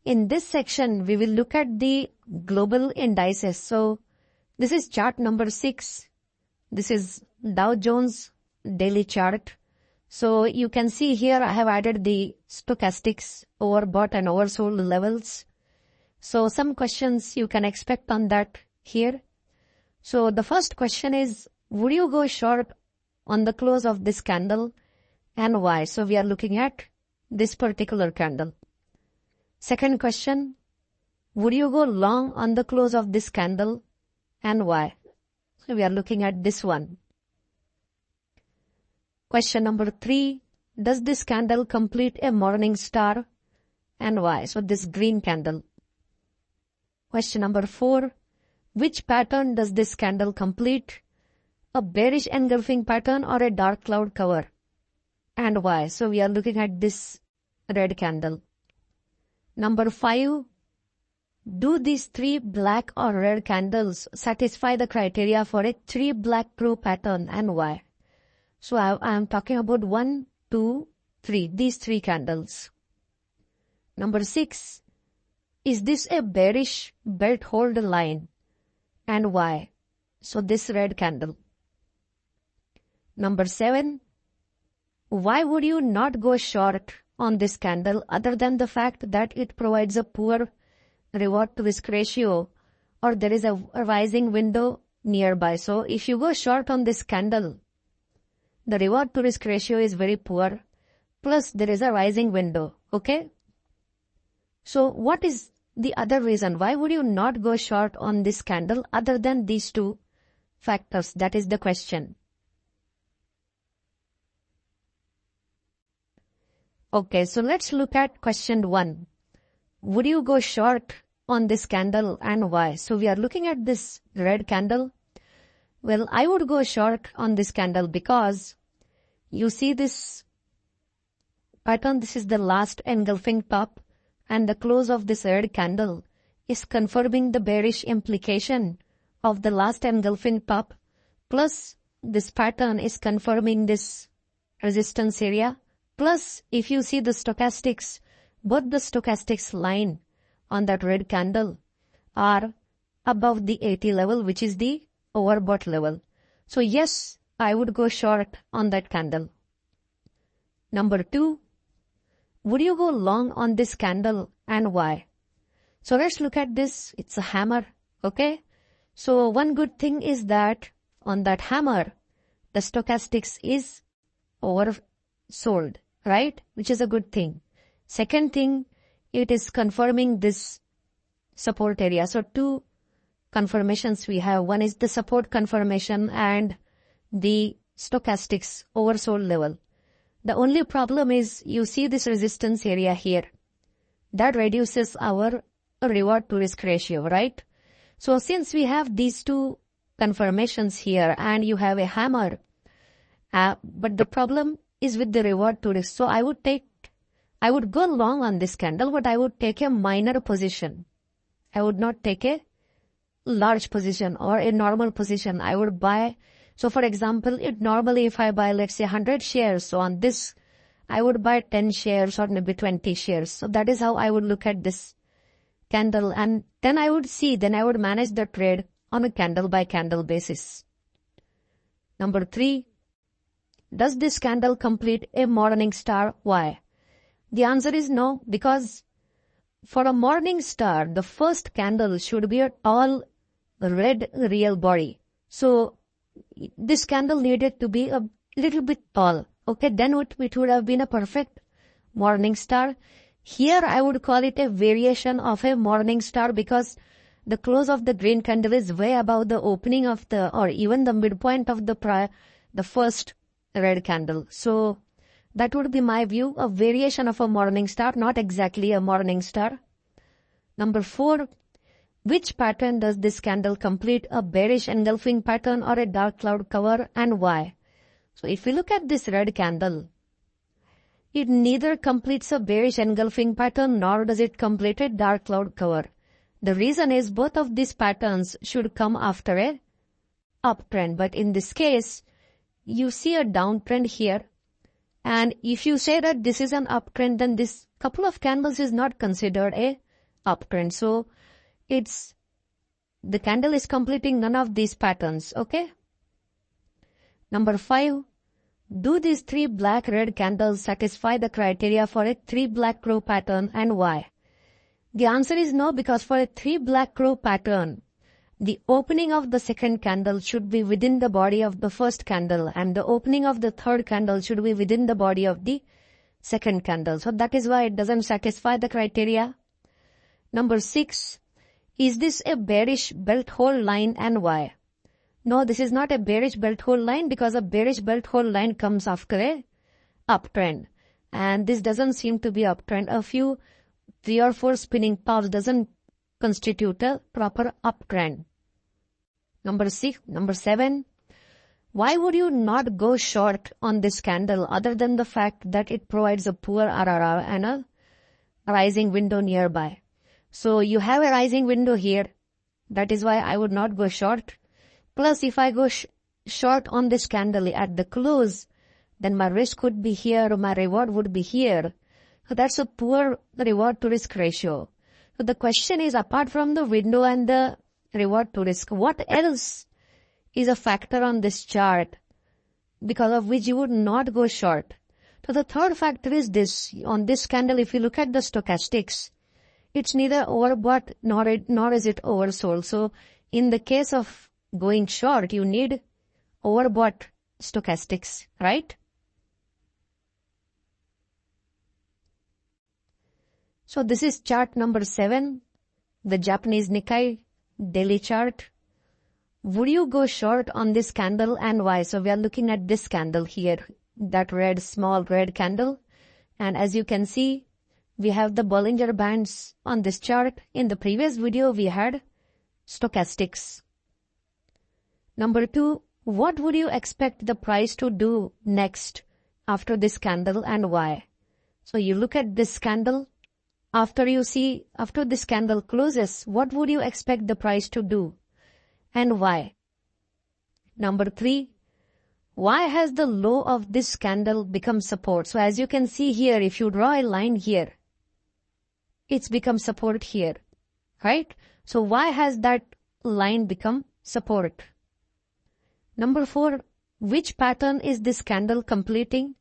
In this section, we will look at the global indices. So this is chart number 6. This is Dow Jones daily chart. So you can see here I have added the stochastics, overbought and oversold levels. So some questions you can expect on that here. So the first question is, would you go short on the close of this candle and why? So we are looking at this particular candle. Second question, would you go long on the close of this candle and why? So we are looking at this one. Question number 3, does this candle complete a morning star and why? So this green candle. Question number 4, which pattern does this candle complete? A bearish engulfing pattern or a dark cloud cover? And why? So we are looking at this red candle. Number 5, do these 3 black or red candles satisfy the criteria for a 3 black true pattern and why? So I am talking about 1, 2, 3, these 3 candles. Number 6, is this a bearish belt hold line and why? So this red candle. Number 7, why would you not go short on this candle other than the fact that it provides a poor reward to risk ratio or there is a rising window nearby? So if you go short on this candle, the reward to risk ratio is very poor, plus there is a rising window, okay? So what is the other reason? Why would you not go short on this candle other than these 2 factors? That is the question. Okay, so let's look at question 1. Would you go short on this candle and why? So we are looking at this red candle. Well, I would go short on this candle because you see this pattern. This is the last engulfing top and the close of this red candle is confirming the bearish implication of the last engulfing top. Plus this pattern is confirming this resistance area. Plus, if you see the stochastics, both the stochastics line on that red candle are above the 80 level, which is the overbought level. So yes, I would go short on that candle. Number 2, would you go long on this candle and why? So let's look at this. It's a hammer, okay? So one good thing is that on that hammer, the stochastics is oversold, right? Which is a good thing. Second thing, it is confirming this support area. So 2 confirmations we have. One is the support confirmation and the stochastics oversold level. The only problem is you see this resistance area here. That reduces our reward to risk ratio, right? So since we have these 2 confirmations here and you have a hammer, but the problem is with the reward to risk. So I would go long on this candle, but I would take a minor position. I would not take a large position or a normal position. I would buy. So for example, normally if I buy, let's say 100 shares, so on this, I would buy 10 shares or maybe 20 shares. So that is how I would look at this candle. And then I would manage the trade on a candle by candle basis. Number 3, does this candle complete a morning star? Why? The answer is no, because for a morning star, the first candle should be a tall red real body. So this candle needed to be a little bit tall. Okay, then it would have been a perfect morning star. Here I would call it a variation of a morning star because the close of the green candle is way above the opening of or even the midpoint of the first red candle. So that would be my view, a variation of a morning star, not exactly a morning star. Number 4, which pattern does this candle complete? A bearish engulfing pattern or a dark cloud cover and why? So if we look at this red candle, it neither completes a bearish engulfing pattern nor does it complete a dark cloud cover. The reason is both of these patterns should come after a uptrend. But in this case, you see a downtrend here. And if you say that this is an uptrend, then this couple of candles is not considered a uptrend. So the candle is completing none of these patterns, okay? Number 5, do these 3 black red candles satisfy the criteria for a 3 black crow pattern and why? The answer is no, because for a 3 black crow pattern, the opening of the second candle should be within the body of the first candle and the opening of the third candle should be within the body of the second candle. So that is why it doesn't satisfy the criteria. Number 6, is this a bearish belt hold line and why? No, this is not a bearish belt hold line because a bearish belt hold line comes after a uptrend. And this doesn't seem to be uptrend. A few 3 or 4 spinning tops doesn't constitute a proper uptrend. Number 7, why would you not go short on this candle other than the fact that it provides a poor RRR and a rising window nearby? So you have a rising window here. That is why I would not go short. Plus, if I go short on this candle at the close, then my risk would be here or my reward would be here. So that's a poor reward to risk ratio. So the question is, apart from the window and the reward to risk, what else is a factor on this chart because of which you would not go short? So the third factor is this. On this candle, if you look at the stochastics, it's neither overbought nor is it oversold. So in the case of going short, you need overbought stochastics, right? So this is chart number 7, the Japanese Nikkei daily chart. Would you go short on this candle and why? So we are looking at this candle here, that small red candle. And as you can see, we have the Bollinger Bands on this chart. In the previous video, we had stochastics. Number 2, what would you expect the price to do next after this candle and why? So you look at this candle. After this candle closes, what would you expect the price to do and why? Number 3, why has the low of this candle become support? So as you can see here, if you draw a line here, it's become support here, right? So why has that line become support? Number 4, which pattern is this candle completing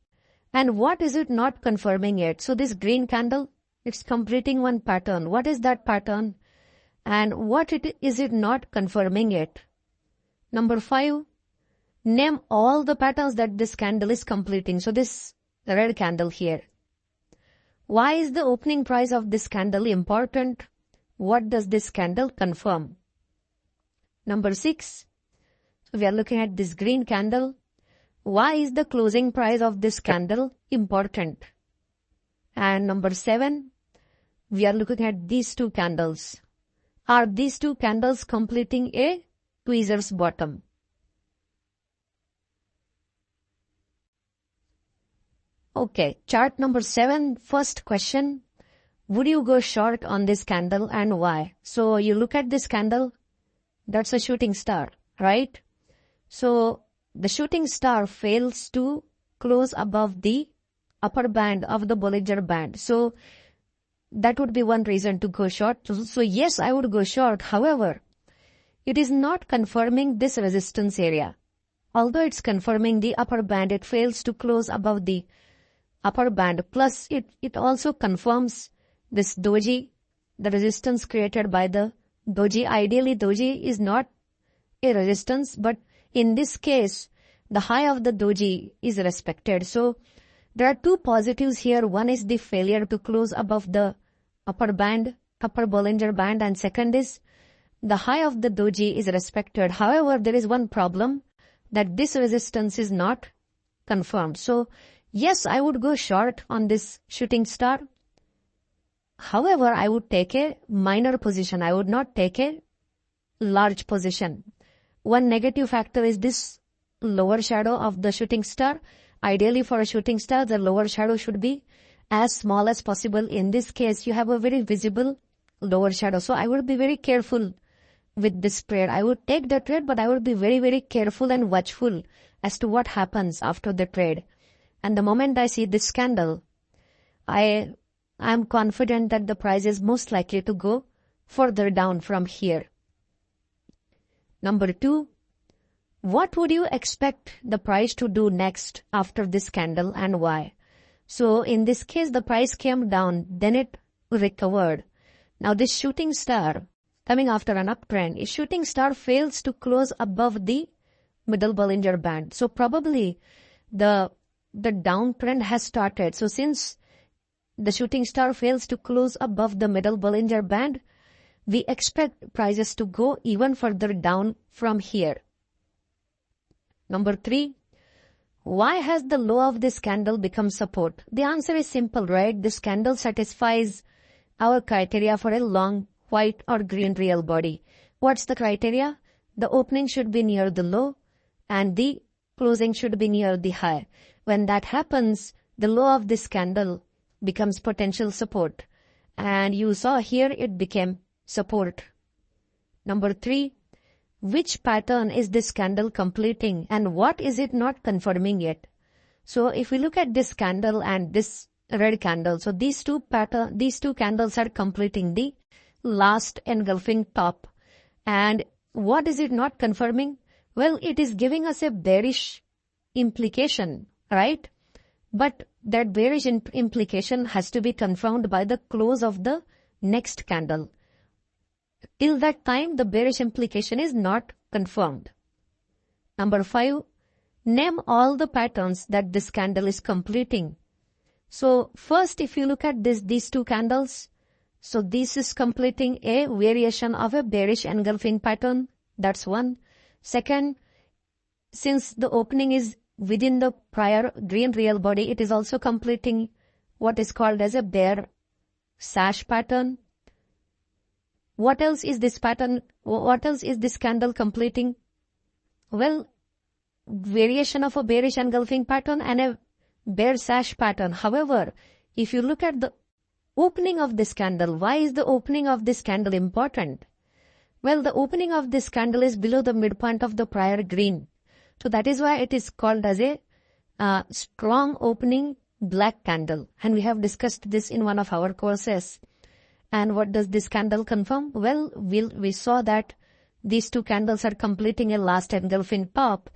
and what is it not confirming yet? So this green candle, it's completing one pattern. What is that pattern? And what is it not confirming yet? Number 5, name all the patterns that this candle is completing. So this red candle here. Why is the opening price of this candle important? What does this candle confirm? Number 6, so we are looking at this green candle. Why is the closing price of this candle important? And number 7, we are looking at these 2 candles. Are these 2 candles completing a tweezer's bottom? Okay, chart number 7, first question. Would you go short on this candle and why? So you look at this candle, that's a shooting star, right? So the shooting star fails to close above the upper band of the Bollinger Band. So that would be one reason to go short. So yes, I would go short. However, it is not confirming this resistance area. Although it's confirming the upper band, it fails to close above the upper band. Plus, it also confirms this doji, the resistance created by the doji. Ideally, doji is not a resistance, but in this case, the high of the doji is respected. So there are 2 positives here. One is the failure to close above the upper band, upper Bollinger Band, and second is the high of the doji is respected. However, there is one problem, that this resistance is not confirmed. So yes, I would go short on this shooting star. However, I would take a minor position. I would not take a large position. One negative factor is this lower shadow of the shooting star. Ideally, for a shooting star, the lower shadow should be as small as possible. In this case, you have a very visible lower shadow. So I would be very careful with this trade. I would take the trade, but I would be very, very careful and watchful as to what happens after the trade. And the moment I see this candle, I I'm confident that the price is most likely to go further down from here. Number 2, what would you expect the price to do next after this candle and why? So in this case, the price came down, then it recovered. Now this shooting star coming after an uptrend, a shooting star fails to close above the middle Bollinger Band. So probably the downtrend has started. So since the shooting star fails to close above the middle Bollinger Band, we expect prices to go even further down from here. Number 3, why has the low of this candle become support? The answer is simple, right? This candle satisfies our criteria for a long white or green real body. What's the criteria? The opening should be near the low and the closing should be near the high. When that happens, the low of this candle becomes potential support. And you saw here it became support. Number 3, which pattern is this candle completing and what is it not confirming yet? So if we look at this candle and this red candle, so these two candles are completing the last engulfing top. And what is it not confirming? Well, it is giving us a bearish implication, right? But that bearish implication has to be confirmed by the close of the next candle. Till that time, the bearish implication is not confirmed. Number 5, name all the patterns that this candle is completing. So first, if you look at these two candles, so this is completing a variation of a bearish engulfing pattern. That's one. Second, since the opening is within the prior green real body, it is also completing what is called as a bear sash pattern. What else is this pattern? What else is this candle completing? Well, variation of a bearish engulfing pattern and a bear sash pattern. However, if you look at the opening of this candle, why is the opening of this candle important? Well, the opening of this candle is below the midpoint of the prior green. So that is why it is called as a strong opening black candle. And we have discussed this in one of our courses. And what does this candle confirm? Well, we saw that these two candles are completing a last engulfing top.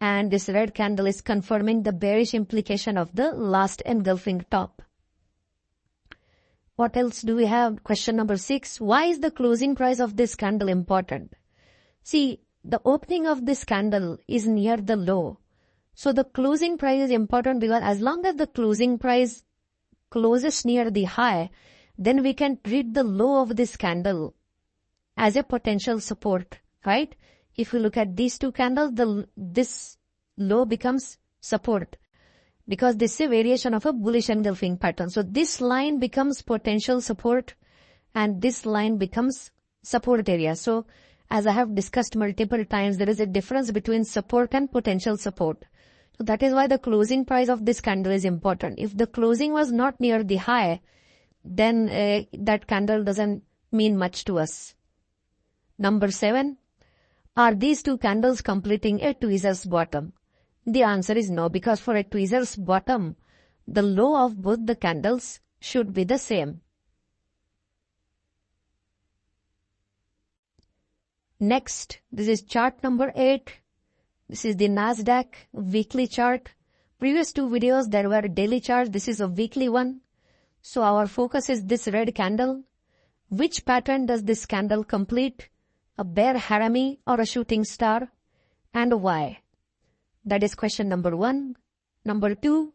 And this red candle is confirming the bearish implication of the last engulfing top. What else do we have? Question number 6. Why is the closing price of this candle important? See, the opening of this candle is near the low. So the closing price is important because as long as the closing price closes near the high, then we can treat the low of this candle as a potential support, right? If we look at these two candles, this low becomes support because this is a variation of a bullish engulfing pattern. So this line becomes potential support and this line becomes support area. So as I have discussed multiple times, there is a difference between support and potential support. So that is why the closing price of this candle is important. If the closing was not near the high, then that candle doesn't mean much to us. Number 7, are these two candles completing a tweezer's bottom? The answer is no, because for a tweezer's bottom, the low of both the candles should be the same. Next, this is chart number 8. This is the NASDAQ weekly chart. Previous two videos, there were daily charts. This is a weekly one. So our focus is this red candle. Which pattern does this candle complete? A bear harami or a shooting star? And why? That is question number 1. Number 2,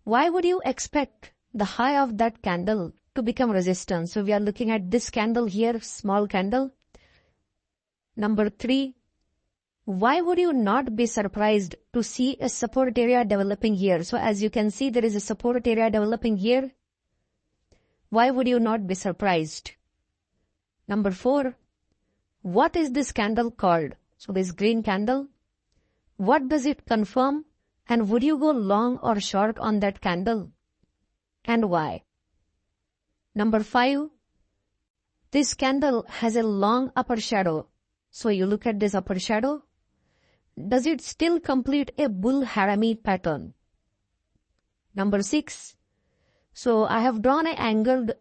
why would you expect the high of that candle to become resistance? So we are looking at this candle here, small candle. Number 3, why would you not be surprised to see a support area developing here? So as you can see, there is a support area developing here. Why would you not be surprised? Number 4, what is this candle called? So this green candle, what does it confirm? And would you go long or short on that candle? And why? Number 5, this candle has a long upper shadow. So you look at this upper shadow. Does it still complete a bull harami pattern? Number 6, So I have drawn an angled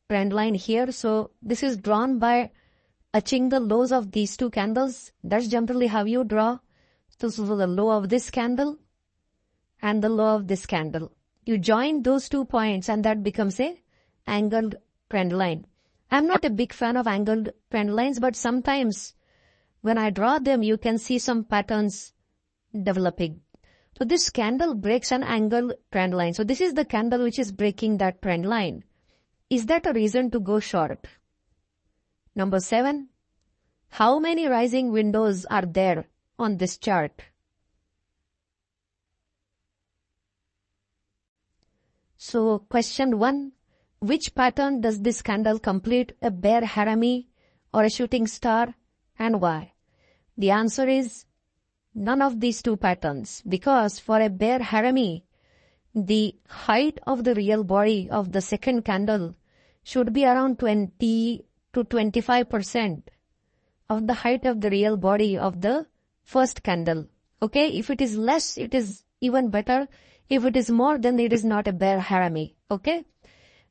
trend line here. So this is drawn by touching the lows of these two candles. That's generally how you draw. So the low of this candle and the low of this candle. You join those 2 points and that becomes a angled trend line. I'm not a big fan of angled trend lines, but sometimes when I draw them, you can see some patterns developing. So this candle breaks an angled trend line. So this is the candle which is breaking that trend line. Is that a reason to go short? Number 7, how many rising windows are there on this chart? So question 1, which pattern does this candle complete, a bear harami or a shooting star, and why? The answer is none of these two patterns, because for a bear harami, the height of the real body of the second candle should be around 20 to 25% of the height of the real body of the first candle. Okay, if it is less, it is even better. If it is more, then it is not a bear harami. Okay,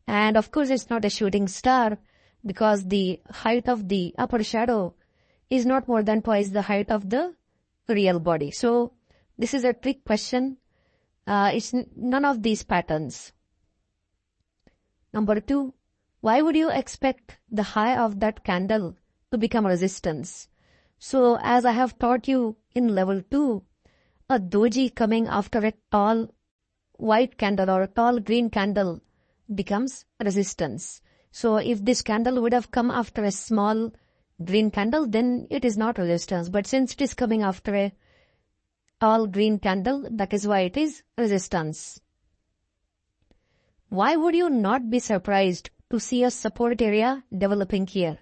and of course it's not a shooting star because the height of the upper shadow is not more than twice the height of the real body. So this is a trick question. It's none of these patterns. Number 2, why would you expect the high of that candle to become resistance? So as I have taught you in level 2, a doji coming after a tall white candle or a tall green candle becomes resistance. So if this candle would have come after a small green candle, then it is not resistance. But since it is coming after a tall green candle, that is why it is resistance. Why would you not be surprised to see a support area developing here?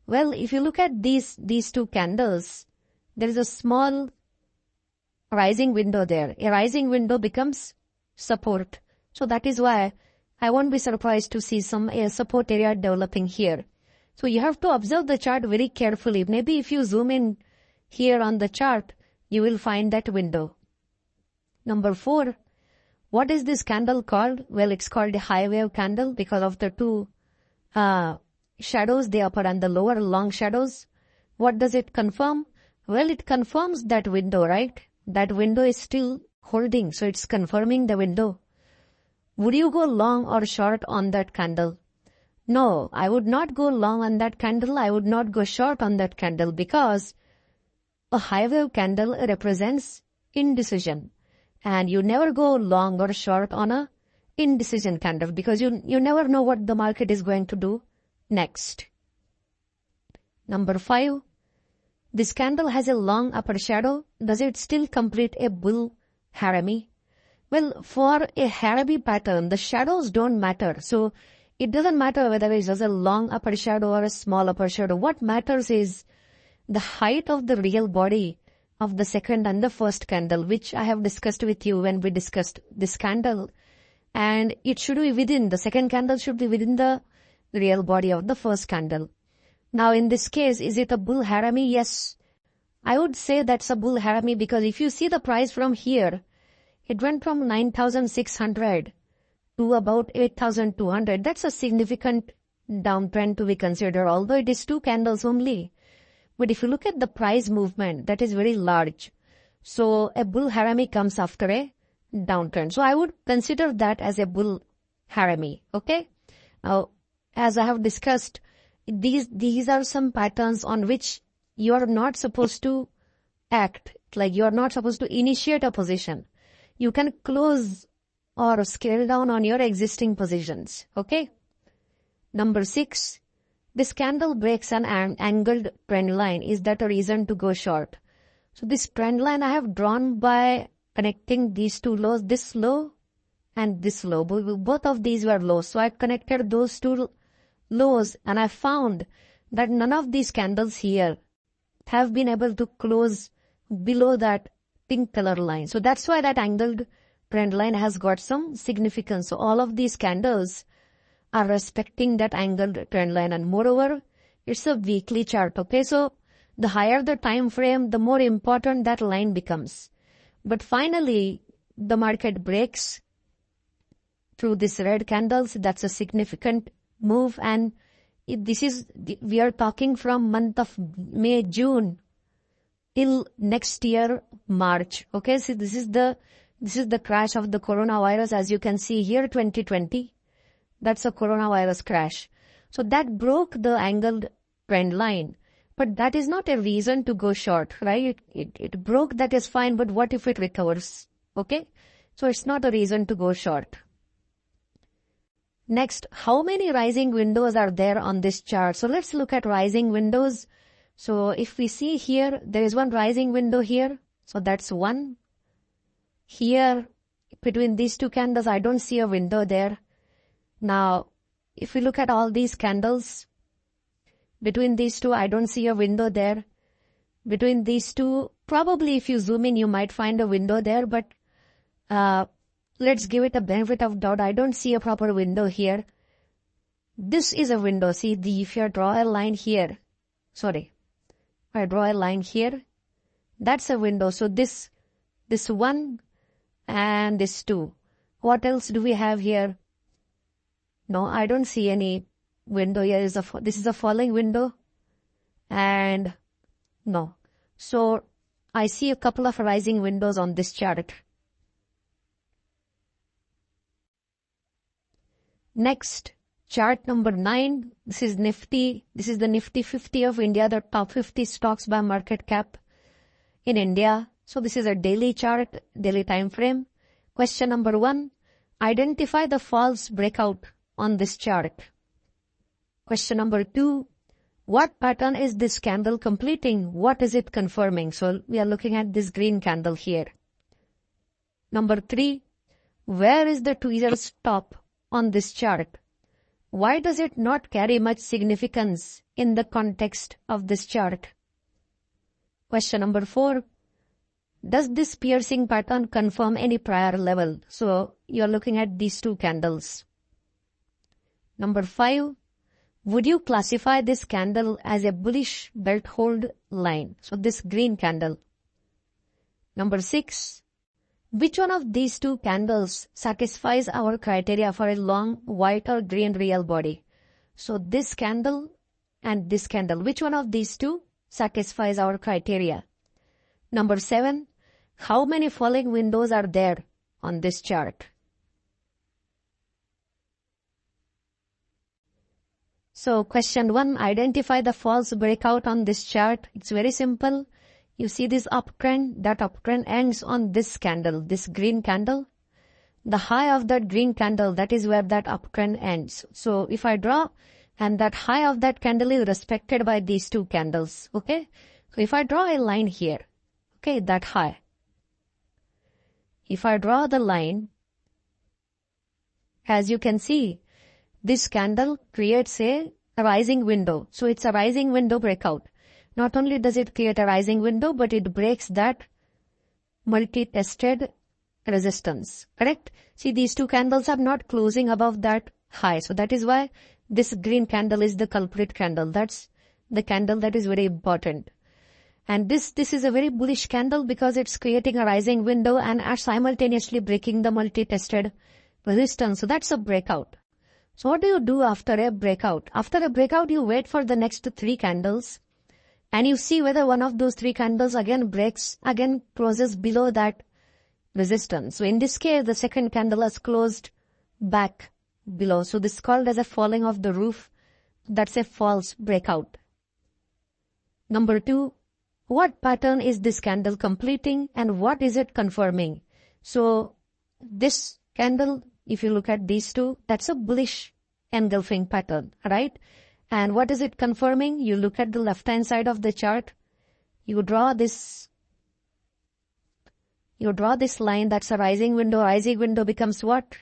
Well, if you look at these two candles, there is a small rising window there. A rising window becomes support. So that is why I won't be surprised to see a support area developing here. So you have to observe the chart very carefully. Maybe if you zoom in here on the chart, you will find that window. Number 4, what is this candle called? Well, it's called a high wave candle because of the two shadows, the upper and the lower long shadows. What does it confirm? Well, it confirms that window, right? That window is still holding, so it's confirming the window. Would you go long or short on that candle? No, I would not go long on that candle. I would not go short on that candle because a high wave candle represents indecision. And you never go long or short on a indecision candle because you never know what the market is going to do next. Number 5, this candle has a long upper shadow. Does it still complete a bull harami? Well, for a harami pattern, the shadows don't matter. So it doesn't matter whether it has a long upper shadow or a small upper shadow. What matters is the height of the real body of the second and the first candle, which I have discussed with you when we discussed this candle. And it should be within, the second candle should be within the real body of the first candle. Now in this case, is it a bull harami? Yes. I would say that's a bull harami because if you see the price from here, it went from 9,600 to about 8,200. That's a significant downtrend to be considered, although it is 2 candles only. But if you look at the price movement, that is very large. So a bull harami comes after a downtrend. So I would consider that as a bull harami. Okay. Now, as I have discussed, these are some patterns on which you are not supposed to act. Like you are not supposed to initiate a position. You can close or scale down on your existing positions. Okay. Number 6, this candle breaks an angled trend line. Is that a reason to go short? So this trend line I have drawn by connecting these two lows, this low and this low. Both of these were lows. So I connected those two lows and I found that none of these candles here have been able to close below that pink color line. So that's why that angled trend line has got some significance. So all of these candles are respecting that angled trend line, and moreover, it's a weekly chart. Okay, so the higher the time frame, the more important that line becomes. But finally, the market breaks through this red candles. That's a significant move, and we are talking from month of May, June till next year, March. Okay, so this is the crash of the coronavirus. As you can see here, 2020. That's a coronavirus crash. So that broke the angled trend line. But that is not a reason to go short, right? It broke, that is fine, but what if it recovers? Okay? So it's not a reason to go short. Next, how many rising windows are there on this chart? So let's look at rising windows. So if we see here, there is one rising window here. So that's one. Here, between these two candles, I don't see a window there. Now, if we look at all these candles, between these two, I don't see a window there. Between these two, probably if you zoom in, you might find a window there, but let's give it a benefit of doubt. I don't see a proper window here. This is a window. See, if you draw a line here, if I draw a line here, that's a window. So this one and this two. What else do we have here? No, I don't see any window here. This is a falling window, and no. So I see a couple of rising windows on this chart. Next, chart number 9. This is Nifty. This is the Nifty 50 of India, the top 50 stocks by market cap in India. So this is a daily chart, daily time frame. Question number 1. Identify the false breakout on this chart. Question number 2. What pattern is this candle completing? What is it confirming? So we are looking at this green candle here. Number 3. Where is the tweezer stop on this chart? Why does it not carry much significance in the context of this chart? Question number 4. Does this piercing pattern confirm any prior level? So you are looking at these two candles. Number 5. Would you classify this candle as a bullish belt hold line? So this green candle. Number 6. Which one of these two candles satisfies our criteria for a long white or green real body? So this candle and this candle. Which one of these two satisfies our criteria? Number 7. How many falling windows are there on this chart? So question 1, identify the false breakout on this chart. It's very simple. You see this uptrend, that uptrend ends on this candle, this green candle. The high of that green candle, that is where that uptrend ends. So if I draw, and that high of that candle is respected by these two candles, okay? So if I draw a line here, okay, that high. If I draw the line, as you can see, this candle creates a rising window. So it's a rising window breakout. Not only does it create a rising window, but it breaks that multi-tested resistance. Correct? See, these two candles are not closing above that high. So that is why this green candle is the culprit candle. That's the candle that is very important. And this is a very bullish candle because it's creating a rising window and are simultaneously breaking the multi-tested resistance. So that's a breakout. So what do you do after a breakout? After a breakout, you wait for the next 3 candles and you see whether one of those 3 candles again breaks, again closes below that resistance. So in this case, the second candle has closed back below. So this is called as a falling of the roof. That's a false breakout. Number 2, what pattern is this candle completing and what is it confirming? So this candle, if you look at these two, that's a bullish engulfing pattern, right? And what is it confirming? You look at the left-hand side of the chart. You draw this line, that's a rising window. Rising window becomes what?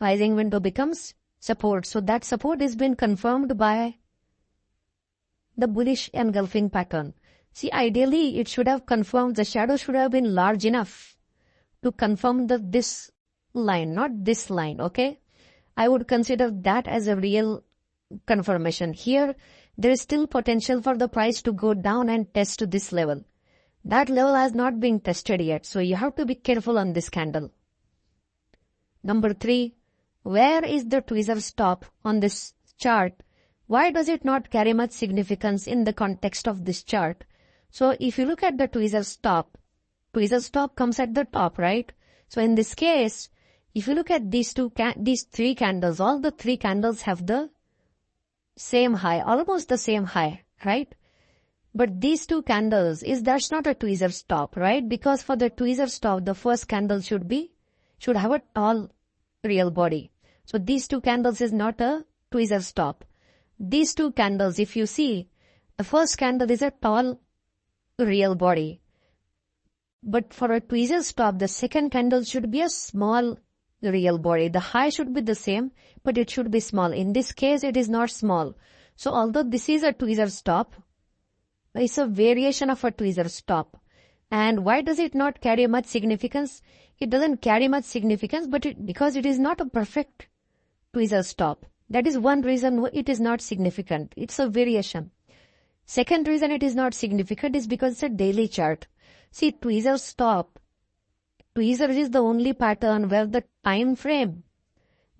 Rising window becomes support. So that support has been confirmed by the bullish engulfing pattern. See, ideally, it should have confirmed, the shadow should have been large enough to confirm this line, not this line, okay? I would consider that as a real confirmation. Here, there is still potential for the price to go down and test this level. That level has not been tested yet, so you have to be careful on this candle. Number 3, where is the tweezer stop on this chart? Why does it not carry much significance in the context of this chart? So if you look at the tweezer stop comes at the top, right? So in this case, if you look at these three candles, all the three candles have the same high, almost the same high, right? But these two candles, that's not a tweezer stop, right? Because for the tweezer stop, the first candle should have a tall real body. So these two candles is not a tweezer stop. These two candles, if you see, the first candle is a tall real body. But for a tweezer stop, the second candle should be a small real body. The high should be the same, but it should be small. In this case, it is not small. So although this is a tweezer stop, it's a variation of a tweezer stop. And why does it not carry much significance? It doesn't carry much significance, because it is not a perfect tweezer stop. That is one reason it is not significant. It's a variation. Second reason it is not significant is because it's a daily chart. See, tweezer is the only pattern where the time frame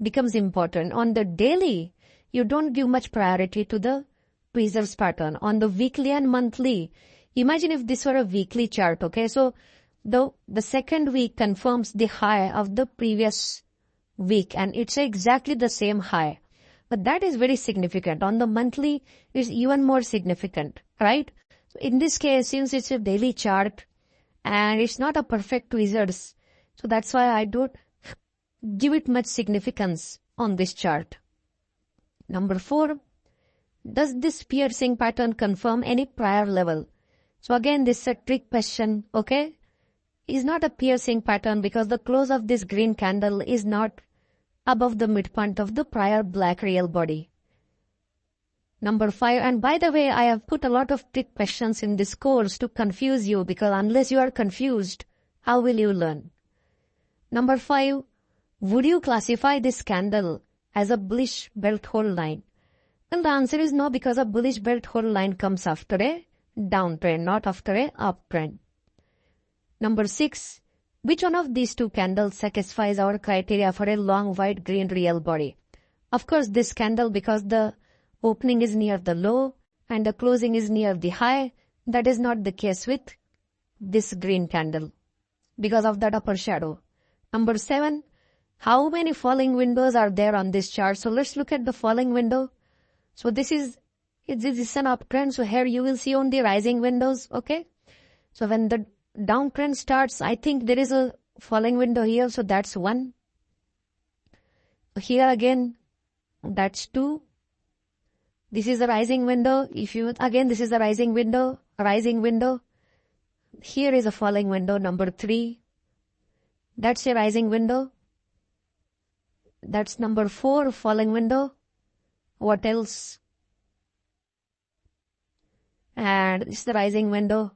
becomes important. On the daily, you don't give much priority to the tweezer's pattern. On the weekly and monthly, imagine if this were a weekly chart, okay? So the second week confirms the high of the previous week and it's exactly the same high. But that is very significant. On the monthly, it's even more significant, right? So in this case, since it's a daily chart and it's not a perfect tweezers, so that's why I don't give it much significance on this chart. Number 4, does this piercing pattern confirm any prior level? So again, this is a trick question, okay? It's not a piercing pattern because the close of this green candle is not above the midpoint of the prior black real body. Number 5, and by the way, I have put a lot of trick questions in this course to confuse you because unless you are confused, how will you learn? Number 5, would you classify this candle as a bullish belt hold line? Well, the answer is no, because a bullish belt hold line comes after a downtrend, not after a uptrend. Number 6, which one of these two candles satisfies our criteria for a long white green real body? Of course, this candle, because the opening is near the low and the closing is near the high. That is not the case with this green candle because of that upper shadow. Number 7, how many falling windows are there on this chart? So let's look at the falling window. So this is an uptrend. So here you will see only rising windows, okay? So when the downtrend starts, I think there is a falling window here. So that's 1. Here again, that's 2. This is a rising window. This is a rising window. Here is a falling window, number 3. That's a rising window. That's number 4, falling window. What else? And this is the rising window.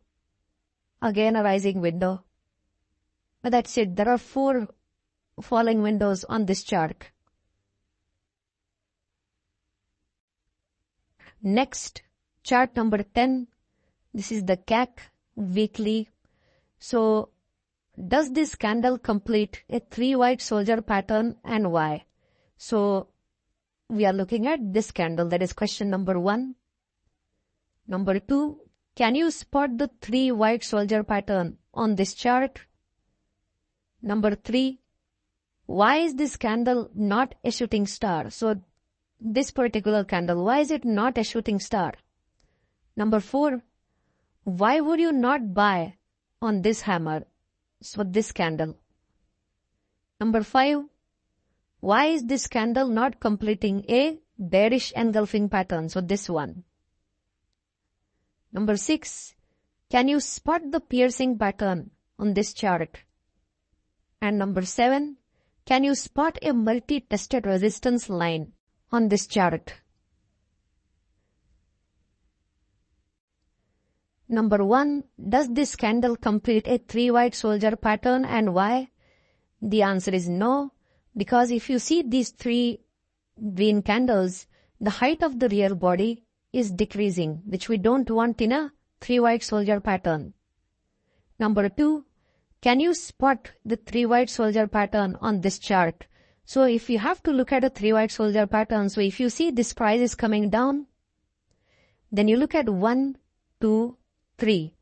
Again a rising window. But that's it. There are 4 falling windows on this chart. Next, chart number 10. This is the CAC weekly. So, does this candle complete a 3 white soldier pattern and why? So, we are looking at this candle. That is question number 1. Number 2, can you spot the 3 white soldier pattern on this chart? Number 3, why is this candle not a shooting star? So, this particular candle, why is it not a shooting star? Number 4, why would you not buy on this hammer? So this candle. Number 5, why is this candle not completing a bearish engulfing pattern? So this one. Number 6, can you spot the piercing pattern on this chart? And number 7, can you spot a multi-tested resistance line on this chart? Number 1, does this candle complete a 3 white soldier pattern and why? The answer is no, because if you see these 3 green candles, the height of the real body is decreasing, which we don't want in a 3 white soldier pattern. Number 2, can you spot the 3 white soldier pattern on this chart? So if you have to look at a 3 white soldier pattern, so if you see this price is coming down, then you look at 1, 2, 3.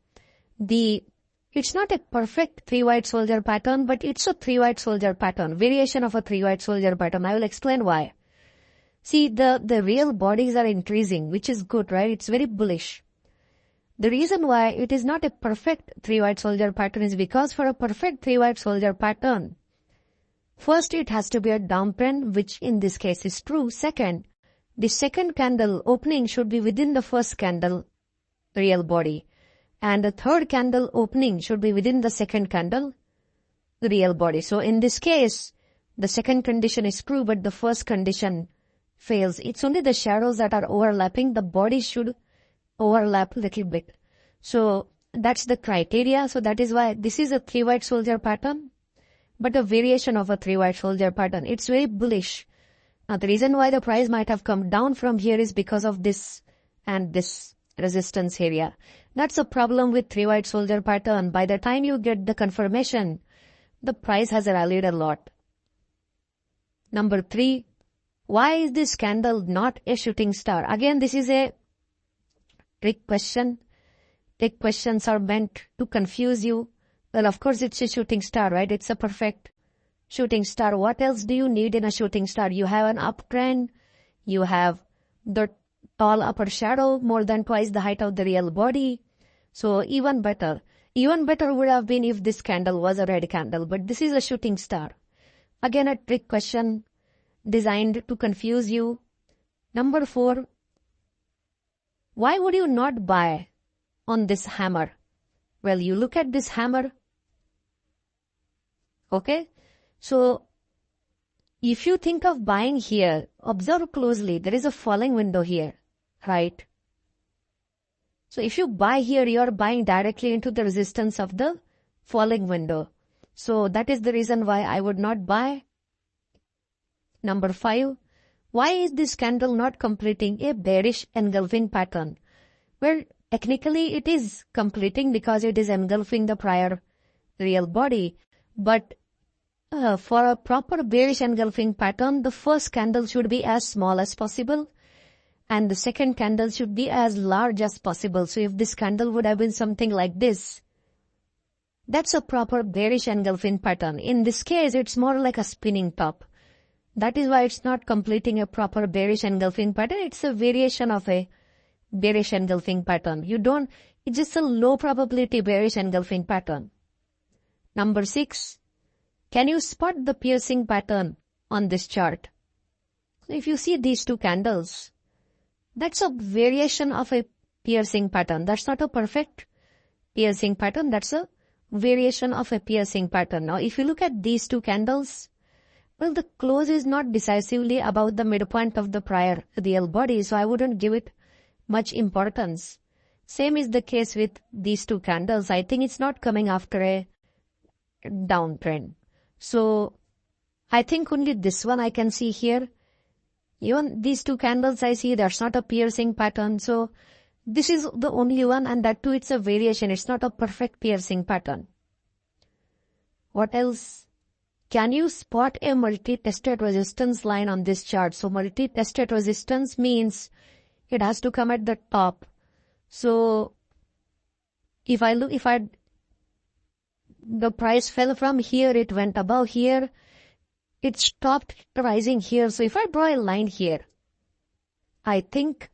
It's not a perfect 3 white soldier pattern, but it's a 3 white soldier pattern, variation of a 3 white soldier pattern. I will explain why. See, the real bodies are increasing, which is good, right? It's very bullish. The reason why it is not a perfect 3 white soldier pattern is because for a perfect 3 white soldier pattern, first it has to be a downtrend, which in this case is true. Second, the second candle opening should be within the first candle real body. And the third candle opening should be within the second candle real body. So in this case, the second condition is true, but the first condition fails. It's only the shadows that are overlapping. The body should overlap a little bit. So that's the criteria. So that is why this is a 3 white soldier pattern, but a variation of a 3 white soldier pattern. It's very bullish. Now the reason why the price might have come down from here is because of this and this resistance area. That's a problem with 3 white soldier pattern. By the time you get the confirmation, the price has rallied a lot. Number 3, why is this candle not a shooting star? Again, this is a trick question. Trick questions are meant to confuse you. Well, of course, it's a shooting star, right? It's a perfect shooting star. What else do you need in a shooting star? You have an uptrend. You have the tall upper shadow, more than twice the height of the real body. So even better. Even better would have been if this candle was a red candle, but this is a shooting star. Again, a trick question designed to confuse you. Number 4, why would you not buy on this hammer? Well, you look at this hammer. Okay. So if you think of buying here, observe closely. There is a falling window here, right? So if you buy here, you are buying directly into the resistance of the falling window. So that is the reason why I would not buy. Number 5, why is this candle not completing a bearish engulfing pattern? Well, technically it is completing because it is engulfing the prior real body. But for a proper bearish engulfing pattern, the first candle should be as small as possible and the second candle should be as large as possible. So if this candle would have been something like this, that's a proper bearish engulfing pattern. In this case, it's more like a spinning top. That is why it's not completing a proper bearish engulfing pattern. It's a variation of a bearish engulfing pattern. It's just a low probability bearish engulfing pattern. Number 6, can you spot the piercing pattern on this chart? So if you see these two candles, that's a variation of a piercing pattern. That's not a perfect piercing pattern. That's a variation of a piercing pattern. Now, if you look at these two candles, well, the close is not decisively about the midpoint of the prior real body, so I wouldn't give it much importance. Same is the case with these two candles. I think it's not coming after a downtrend. So I think only this one I can see here. Even these two candles I see, there's not a piercing pattern. So this is the only one, and that too it's a variation. It's not a perfect piercing pattern. What else? Can you spot a multi-tested resistance line on this chart? So multi-tested resistance means it has to come at the top. So if the price fell from here, it went above here, it stopped rising here. So if I draw a line here, I think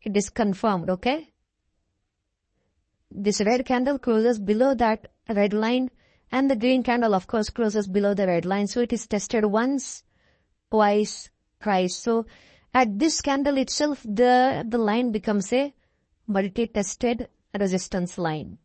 it is confirmed, okay? This red candle closes below that red line, and the green candle, of course, closes below the red line. So it is tested once, twice, thrice. So at this candle itself, the line becomes a multi-tested resistance line.